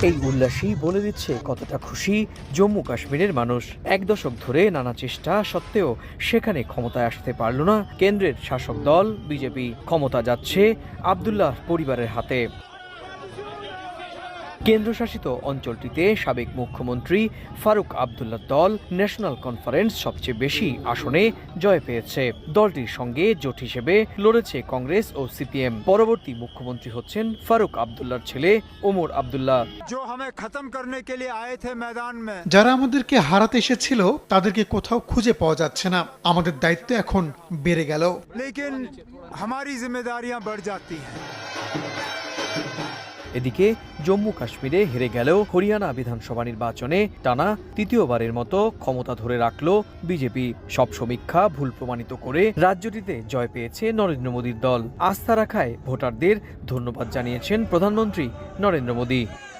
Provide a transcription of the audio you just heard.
এই উল্লাসই বলে দিচ্ছে কতটা খুশি জম্মু কাশ্মীরের মানুষ। এক দশক ধরে নানা চেষ্টা সত্ত্বেও সেখানে ক্ষমতায় আসতে পারল না কেন্দ্রের শাসক দল বিজেপি। ক্ষমতা যাচ্ছে আব্দুল্লাহ পরিবারের হাতে। কেন্দ্রশাসিত অঞ্চলটিতে সাবেক মুখ্যমন্ত্রী ফারুক আবদুল্লাহর দল ন্যাশনাল কনফারেন্স সবচেয়ে বেশি আসনে জয় পেয়েছে। দলটির সঙ্গে জোট হিসেবে লড়েছে কংগ্রেস ও সিপিএম। পরবর্তী মুখ্যমন্ত্রী হচ্ছেন ফারুক আবদুল্লাহর ছেলে ওমর আবদুল্লাহ। যারা আমাদেরকে হারাতে এসেছিল তাদেরকে কোথাও খুঁজে পাওয়া যাচ্ছে না। আমাদের দায়িত্ব এখন বেড়ে গেল। এদিকে জম্মু কাশ্মীরে হেরে গেলেও হরিয়ানা বিধানসভা নির্বাচনে টানা তৃতীয়বারের মতো ক্ষমতা ধরে রাখল বিজেপি। সব সমীক্ষা ভুল প্রমাণিত করে রাজ্যটিতে জয় পেয়েছে নরেন্দ্র মোদীর দল। আস্থা রাখায় ভোটারদের ধন্যবাদ জানিয়েছেন প্রধানমন্ত্রী নরেন্দ্র মোদী।